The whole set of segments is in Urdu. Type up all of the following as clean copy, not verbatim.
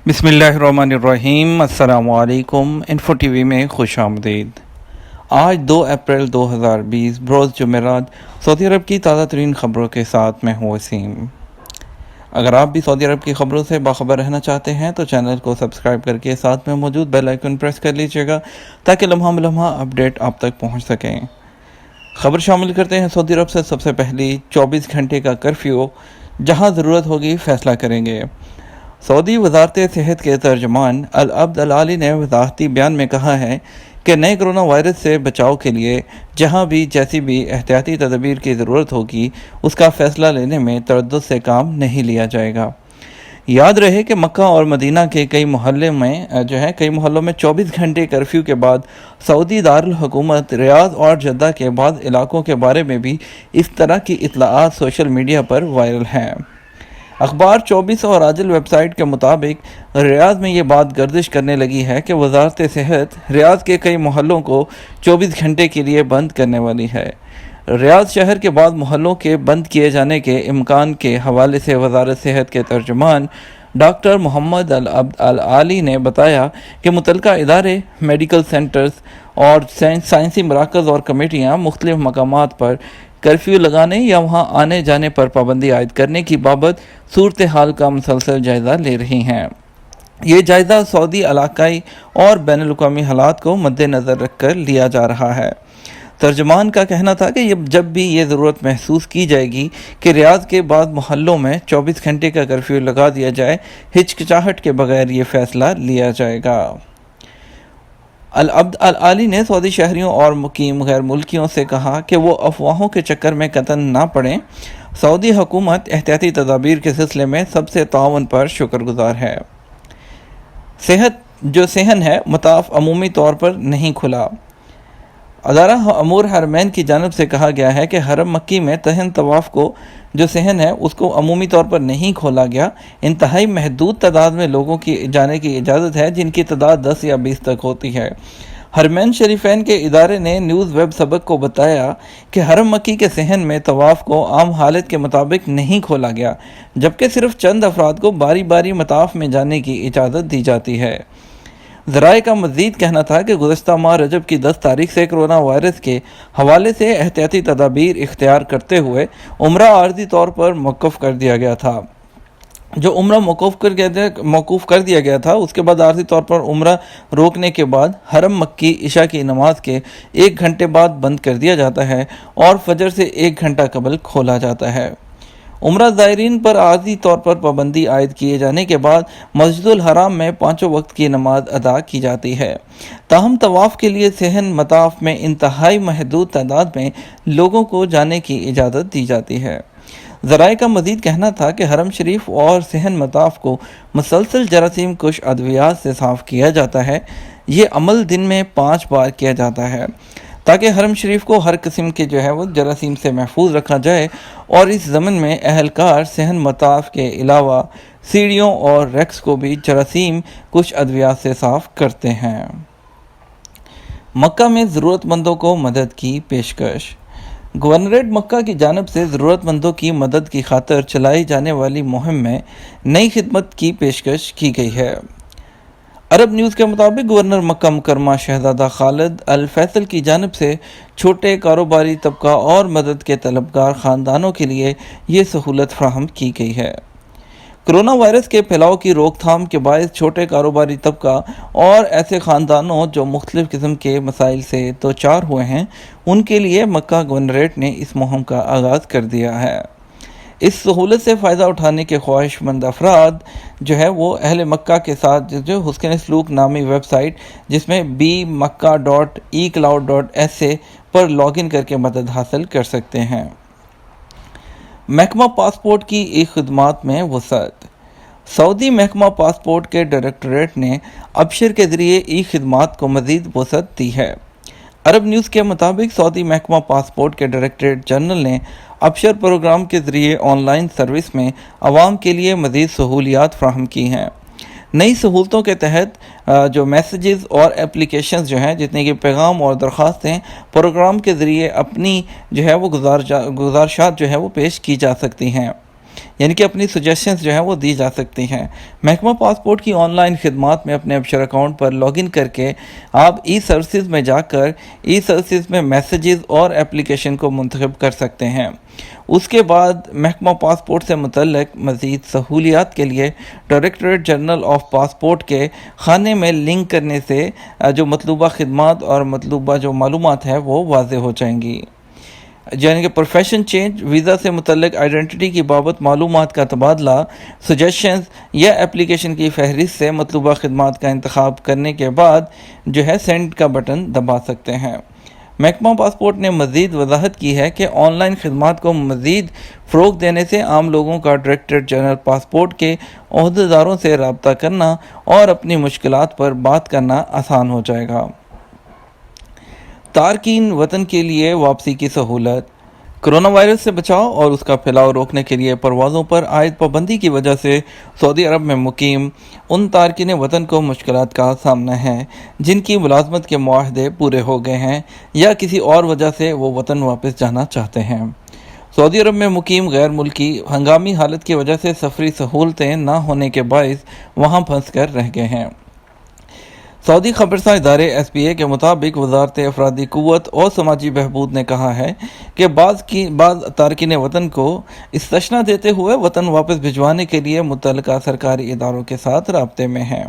بسم اللہ الرحمن الرحیم۔ السلام علیکم۔ انفو ٹی وی میں خوش آمدید۔ آج 2 اپریل 2020 بروز جمعرات سعودی عرب کی تازہ ترین خبروں کے ساتھ میں ہوں وسیم۔ اگر آپ بھی سعودی عرب کی خبروں سے باخبر رہنا چاہتے ہیں تو چینل کو سبسکرائب کر کے ساتھ میں موجود بیل آئیکن پریس کر لیجئے گا تاکہ لمحہ بلمحہ اپڈیٹ آپ تک پہنچ سکیں۔ خبر شامل کرتے ہیں سعودی عرب سے۔ سب سے پہلی 24 گھنٹے کا کرفیو، جہاں ضرورت ہوگی فیصلہ کریں گے۔ سعودی وزارت صحت کے ترجمان العبد العالی نے وضاحتی بیان میں کہا ہے کہ نئے کرونا وائرس سے بچاؤ کے لیے جہاں بھی جیسی بھی احتیاطی تدابیر کی ضرورت ہوگی اس کا فیصلہ لینے میں تردد سے کام نہیں لیا جائے گا۔ یاد رہے کہ مکہ اور مدینہ کے کئی محلوں میں 24 گھنٹے کرفیو کے بعد سعودی دارالحکومت ریاض اور جدہ کے بعض علاقوں کے بارے میں بھی اس طرح کی اطلاعات سوشل میڈیا پر وائرل ہیں۔ اخبار 24 اور عاجل ویب سائٹ کے مطابق ریاض میں یہ بات گردش کرنے لگی ہے کہ وزارت صحت ریاض کے کئی محلوں کو 24 گھنٹے کے لیے بند کرنے والی ہے۔ ریاض شہر کے بعد محلوں کے بند کیے جانے کے امکان کے حوالے سے وزارت صحت کے ترجمان ڈاکٹر محمد العبد العالی نے بتایا کہ متعلقہ ادارے، میڈیکل سینٹرز اور سائنسی مراکز اور کمیٹیاں مختلف مقامات پر کرفیو لگانے یا وہاں آنے جانے پر پابندی عائد کرنے کی بابت صورتحال کا مسلسل جائزہ لے رہی ہیں۔ یہ جائزہ سعودی علاقائی اور بین الاقوامی حالات کو مد نظر رکھ کر لیا جا رہا ہے۔ ترجمان کا کہنا تھا کہ جب بھی یہ ضرورت محسوس کی جائے گی کہ ریاض کے بعض محلوں میں 24 گھنٹے کا کرفیو لگا دیا جائے، ہچکچاہٹ کے بغیر یہ فیصلہ لیا جائے گا۔ العبد العالی نے سعودی شہریوں اور مقیم غیر ملکیوں سے کہا کہ وہ افواہوں کے چکر میں قطعاً نہ پڑیں۔ سعودی حکومت احتیاطی تدابیر کے سلسلے میں سب سے تعاون پر شکر گزار ہے۔ صحن ہے، مطاف عمومی طور پر نہیں کھلا۔ ادارہ امور حرمین کی جانب سے کہا گیا ہے کہ حرم مکی میں تہن طواف کو جو صحن ہے اس کو عمومی طور پر نہیں کھولا گیا۔ انتہائی محدود تعداد میں لوگوں کی جانے کی اجازت ہے، جن کی تعداد 10 یا 20 تک ہوتی ہے۔ حرمین شریفین کے ادارے نے نیوز ویب سبق کو بتایا کہ حرم مکی کے صحن میں طواف کو عام حالت کے مطابق نہیں کھولا گیا، جبکہ صرف چند افراد کو باری باری مطاف میں جانے کی اجازت دی جاتی ہے۔ ذرائع کا مزید کہنا تھا کہ گزشتہ ماہ رجب کی 10 تاریخ سے کرونا وائرس کے حوالے سے احتیاطی تدابیر اختیار کرتے ہوئے عمرہ عارضی طور پر موقوف کر دیا گیا تھا۔ جو عمرہ موقوف کر دیا گیا تھا اس کے بعد عارضی طور پر عمرہ روکنے کے بعد حرم مکی عشاء کی نماز کے 1 گھنٹے بعد بند کر دیا جاتا ہے اور فجر سے 1 گھنٹہ قبل کھولا جاتا ہے۔ عمرہ زائرین پر عارضی طور پر پابندی عائد کیے جانے کے بعد مسجد الحرام میں 5 وقت کی نماز ادا کی جاتی ہے۔ تاہم طواف کے لیے صحن مطاف میں انتہائی محدود تعداد میں لوگوں کو جانے کی اجازت دی جاتی ہے۔ ذرائع کا مزید کہنا تھا کہ حرم شریف اور صحن مطاف کو مسلسل جراثیم کش ادویات سے صاف کیا جاتا ہے۔ یہ عمل دن میں 5 بار کیا جاتا ہے تاکہ حرم شریف کو ہر قسم کے وہ جراثیم سے محفوظ رکھا جائے، اور اس ضمن میں اہلکار صحن مطاف کے علاوہ سیڑھیوں اور ریکس کو بھی جراثیم کش ادویات سے صاف کرتے ہیں۔ مکہ میں ضرورت مندوں کو مدد کی پیشکش۔ گورنریٹ مکہ کی جانب سے ضرورت مندوں کی مدد کی خاطر چلائی جانے والی مہم میں نئی خدمت کی پیشکش کی گئی ہے۔ عرب نیوز کے مطابق گورنر مکہ مکرمہ شہزادہ خالد الفیصل کی جانب سے چھوٹے کاروباری طبقہ اور مدد کے طلبگار خاندانوں کے لیے یہ سہولت فراہم کی گئی ہے۔ کرونا وائرس کے پھیلاؤ کی روک تھام کے باعث چھوٹے کاروباری طبقہ اور ایسے خاندانوں جو مختلف قسم کے مسائل سے دوچار ہوئے ہیں، ان کے لیے مکہ گورنریٹ نے اس مہم کا آغاز کر دیا ہے۔ اس سہولت سے فائدہ اٹھانے کے خواہش مند افراد وہ اہل مکہ کے ساتھ حسن سلوک نامی ویب سائٹ جس میں bmecca.ecloud.sa پر لاگ ان کر کے مدد حاصل کر سکتے ہیں۔ محکمہ پاسپورٹ کی ای خدمات میں وسعت۔ سعودی محکمہ پاسپورٹ کے ڈائریکٹوریٹ نے ابشر کے ذریعے ای خدمات کو مزید وسعت دی ہے۔ عرب نیوز کے مطابق سعودی محکمہ پاسپورٹ کے ڈائریکٹریٹ جنرل نے ابشر پروگرام کے ذریعے آن لائن سروس میں عوام کے لیے مزید سہولیات فراہم کی ہیں۔ نئی سہولتوں کے تحت میسیجز اور اپلیکیشنز جتنے کہ پیغام اور درخواستیں پروگرام کے ذریعے اپنی گزارشات پیش کی جا سکتی ہیں۔ یعنی کہ اپنی سجیشنز جو ہیں وہ دی جا سکتی ہیں۔ محکمہ پاسپورٹ کی آن لائن خدمات میں اپنے ابشر اکاؤنٹ پر لاگ ان کر کے آپ ای سروسز میں جا کر ای سروسز میں میسیجز اور اپلیکیشن کو منتخب کر سکتے ہیں۔ اس کے بعد محکمہ پاسپورٹ سے متعلق مزید سہولیات کے لیے ڈائریکٹوریٹ جنرل آف پاسپورٹ کے خانے میں لنک کرنے سے جو مطلوبہ خدمات اور مطلوبہ جو معلومات ہیں وہ واضح ہو جائیں گی۔ یعنی کہ پروفیشن چینج، ویزا سے متعلق آئیڈینٹی کی بابت معلومات کا تبادلہ، سجیشنز یا اپلیکیشن کی فہرست سے مطلوبہ خدمات کا انتخاب کرنے کے بعد جو ہے سینڈ کا بٹن دبا سکتے ہیں۔ محکمہ پاسپورٹ نے مزید وضاحت کی ہے کہ آن لائن خدمات کو مزید فروغ دینے سے عام لوگوں کا ڈائریکٹوریٹ جنرل پاسپورٹ کے عہدیداروں سے رابطہ کرنا اور اپنی مشکلات پر بات کرنا آسان ہو جائے گا۔ تارکین وطن کے لیے واپسی کی سہولت۔ کرونا وائرس سے بچاؤ اور اس کا پھیلاؤ روکنے کے لیے پروازوں پر عائد پابندی کی وجہ سے سعودی عرب میں مقیم ان تارکین وطن کو مشکلات کا سامنا ہے جن کی ملازمت کے معاہدے پورے ہو گئے ہیں یا کسی اور وجہ سے وہ وطن واپس جانا چاہتے ہیں۔ سعودی عرب میں مقیم غیر ملکی ہنگامی حالت کی وجہ سے سفری سہولتیں نہ ہونے کے باعث وہاں پھنس کر رہ گئے ہیں۔ سعودی خبرساں ادارے ایس پی اے کے مطابق وزارت افرادی قوت اور سماجی بہبود نے کہا ہے کہ بعض تارکین وطن کو استثنا دیتے ہوئے وطن واپس بھجوانے کے لیے متعلقہ سرکاری اداروں کے ساتھ رابطے میں ہیں۔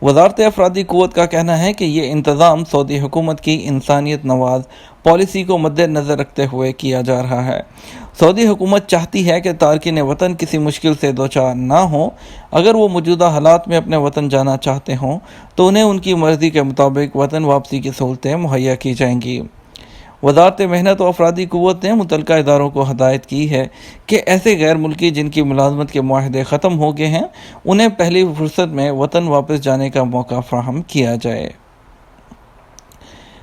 وزارت افرادی قوت کا کہنا ہے کہ یہ انتظام سعودی حکومت کی انسانیت نواز پالیسی کو مد نظر رکھتے ہوئے کیا جا رہا ہے۔ سعودی حکومت چاہتی ہے کہ تارکین وطن کسی مشکل سے دوچار نہ ہوں۔ اگر وہ موجودہ حالات میں اپنے وطن جانا چاہتے ہوں تو انہیں ان کی مرضی کے مطابق وطن واپسی کی سہولتیں مہیا کی جائیں گی۔ وزارت محنت و افرادی قوت نے متعلقہ اداروں کو ہدایت کی ہے کہ ایسے غیر ملکی جن کی ملازمت کے معاہدے ختم ہو گئے ہیں انہیں پہلی فرصت میں وطن واپس جانے کا موقع فراہم کیا جائے۔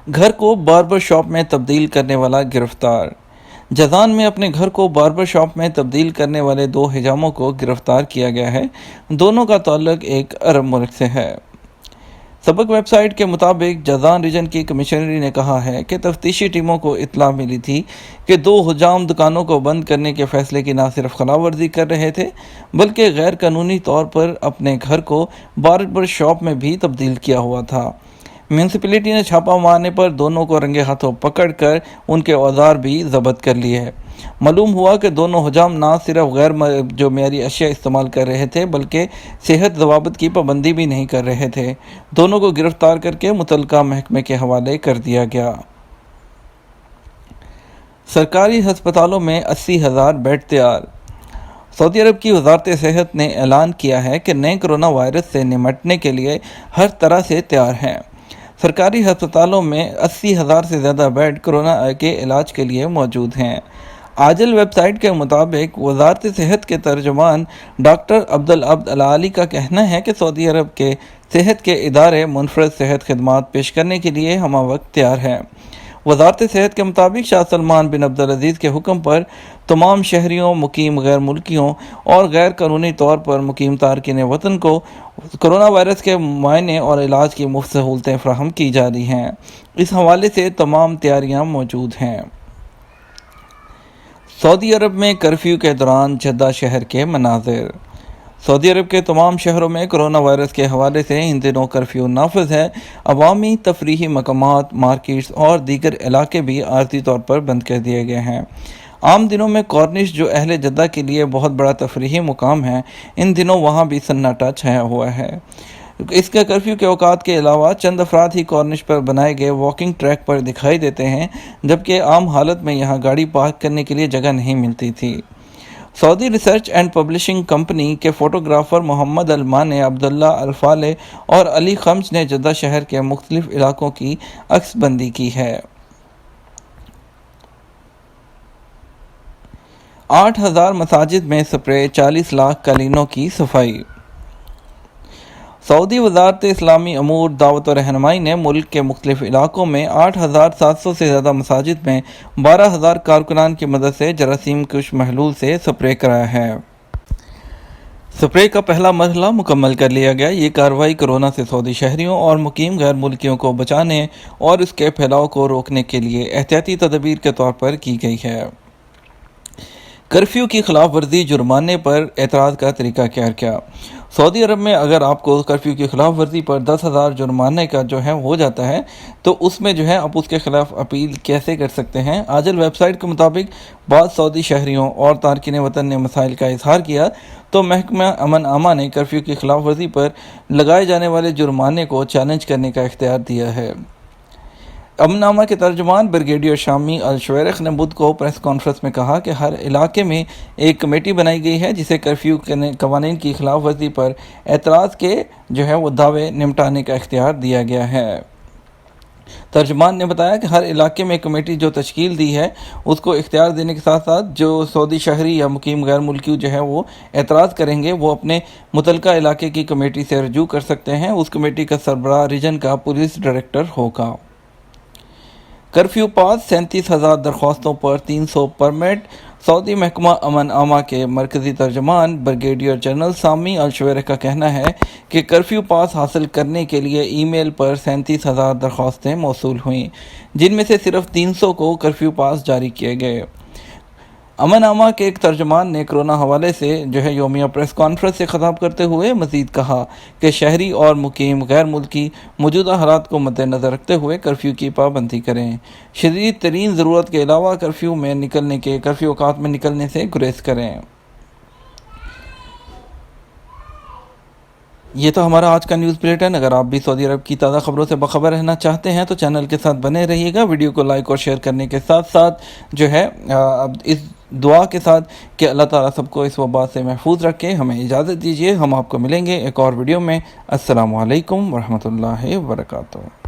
گھر کو باربر شاپ میں تبدیل کرنے والا گرفتار۔ جازان میں اپنے گھر کو باربر شاپ میں تبدیل کرنے والے 2 حجاموں کو گرفتار کیا گیا ہے۔ دونوں کا تعلق ایک عرب ملک سے ہے۔ سبق ویب سائٹ کے مطابق جازان ریجن کی کمشنری نے کہا ہے کہ تفتیشی ٹیموں کو اطلاع ملی تھی کہ 2 حجام دکانوں کو بند کرنے کے فیصلے کی نہ صرف خلاف ورزی کر رہے تھے بلکہ غیر قانونی طور پر اپنے گھر کو باربر شاپ میں بھی تبدیل کیا ہوا تھا۔ میونسپلٹی نے چھاپہ مارنے پر دونوں کو رنگے ہاتھوں پکڑ کر ان کے اوزار بھی ضبط کر لیے ہیں۔ معلوم ہوا کہ دونوں حجام نہ صرف غیر جو معیاری اشیاء استعمال کر رہے تھے بلکہ صحت ضوابط کی پابندی بھی نہیں کر رہے تھے۔ دونوں کو گرفتار کر کے متعلقہ محکمے کے حوالے کر دیا گیا۔ سرکاری ہسپتالوں میں 80,000 بیڈ تیار۔ سعودی عرب کی وزارت صحت نے اعلان کیا ہے کہ نئے کرونا وائرس سے نمٹنے کے لیے ہر طرح سے تیار ہیں۔ سرکاری ہسپتالوں میں 80,000 سے زیادہ بیڈ کرونا کے علاج کے لیے موجود ہیں۔ عاجل ویب سائٹ کے مطابق وزارت صحت کے ترجمان ڈاکٹر عبدالعبد العالی کا کہنا ہے کہ سعودی عرب کے صحت کے ادارے منفرد صحت خدمات پیش کرنے کے لیے ہمہ وقت تیار ہیں۔ وزارت صحت کے مطابق شاہ سلمان بن عبدالعزیز کے حکم پر تمام شہریوں، مقیم غیر ملکیوں اور غیر قانونی طور پر مقیم تارکین وطن کو کرونا وائرس کے معائنے اور علاج کی مفت سہولتیں فراہم کی جا رہی ہیں۔ اس حوالے سے تمام تیاریاں موجود ہیں۔ سعودی عرب میں کرفیو کے دوران جدہ شہر کے مناظر۔ سعودی عرب کے تمام شہروں میں کرونا وائرس کے حوالے سے ان دنوں کرفیو نافذ ہے۔ عوامی تفریحی مقامات، مارکیٹس اور دیگر علاقے بھی عارضی طور پر بند کر دیے گئے ہیں۔ عام دنوں میں کارنش جو اہل جدہ کے لیے بہت بڑا تفریحی مقام ہے، ان دنوں وہاں بھی سناٹا چھایا ہوا ہے۔ اس کے کرفیو کے اوقات کے علاوہ چند افراد ہی کارنش پر بنائے گئے واکنگ ٹریک پر دکھائی دیتے ہیں، جبکہ عام حالت میں یہاں گاڑی پارک کرنے کے لیے جگہ نہیں ملتی تھی۔ سعودی ریسرچ اینڈ پبلشنگ کمپنی کے فوٹوگرافر محمد المان نے عبداللہ الفالح اور علی خمس نے جدہ شہر کے مختلف علاقوں کی عکس بندی کی ہے۔ 8,000 مساجد میں سپرے، 40 لاکھ قالینوں کی صفائی۔ سعودی وزارت اسلامی امور، دعوت و رہنمائی نے ملک کے مختلف علاقوں میں 8,700 سے زیادہ مساجد میں 12,000 کارکنان کی مدد سے جراثیم کش محلول سے سپرے کرایا ہے۔ سپرے کا پہلا مرحلہ مکمل کر لیا گیا۔ یہ کارروائی کورونا سے سعودی شہریوں اور مقیم غیر ملکیوں کو بچانے اور اس کے پھیلاؤ کو روکنے کے لیے احتیاطی تدابیر کے طور پر کی گئی ہے۔ کرفیو کی خلاف ورزی جرمانے پر اعتراض کا طریقہ کار کیا؟ سعودی عرب میں اگر آپ کو کرفیو کی خلاف ورزی پر 10,000 جرمانے کا جو ہے ہو جاتا ہے تو اس میں جو ہے آپ اس کے خلاف اپیل کیسے کر سکتے ہیں؟ آجل ویب سائٹ کے مطابق بعض سعودی شہریوں اور تارکین وطن نے مسائل کا اظہار کیا تو محکمہ امن عامہ نے کرفیو کی خلاف ورزی پر لگائے جانے والے جرمانے کو چیلنج کرنے کا اختیار دیا ہے۔ امن نامہ کے ترجمان بریگیڈیئر شامی الشویرخ نے بدھ کو پریس کانفرنس میں کہا کہ ہر علاقے میں ایک کمیٹی بنائی گئی ہے جسے کرفیو قوانین کی خلاف ورزی پر اعتراض کے جو ہے وہ دعوے نمٹانے کا اختیار دیا گیا ہے۔ ترجمان نے بتایا کہ ہر علاقے میں کمیٹی جو تشکیل دی ہے اس کو اختیار دینے کے ساتھ ساتھ جو سعودی شہری یا مقیم غیر ملکی جو ہے وہ اعتراض کریں گے وہ اپنے متعلقہ علاقے کی کمیٹی سے رجوع کر سکتے ہیں۔ اس کمیٹی کا سربراہ ریجن کا پولیس ڈائریکٹر ہوگا۔ کرفیو پاس 37,000 درخواستوں پر 300 پرمٹ۔ سعودی محکمہ امن عامہ کے مرکزی ترجمان بریگیڈیئر جنرل سامی الشویرخ کا کہنا ہے کہ کرفیو پاس حاصل کرنے کے لیے ای میل پر 37,000 درخواستیں موصول ہوئیں، جن میں سے صرف 300 کو کرفیو پاس جاری کیے گئے۔ امن عامہ کے ایک ترجمان نے کرونا حوالے سے جو ہے یومیہ پریس کانفرنس سے خطاب کرتے ہوئے مزید کہا کہ شہری اور مقیم غیر ملکی موجودہ حالات کو مد نظر رکھتے ہوئے کرفیو کی پابندی کریں، شدید ترین ضرورت کے علاوہ کرفیو اوقات میں نکلنے سے گریز کریں۔ یہ تو ہمارا آج کا نیوز بلیٹن۔ اگر آپ بھی سعودی عرب کی تازہ خبروں سے باخبر رہنا چاہتے ہیں تو چینل کے ساتھ بنے رہیے گا، ویڈیو کو لائک اور شیئر کرنے کے ساتھ ساتھ جو ہے اس دعا کے ساتھ کہ اللہ تعالیٰ سب کو اس وبا سے محفوظ رکھے۔ ہمیں اجازت دیجیے، ہم آپ کو ملیں گے ایک اور ویڈیو میں۔ السلام علیکم ورحمۃ اللہ وبرکاتہ۔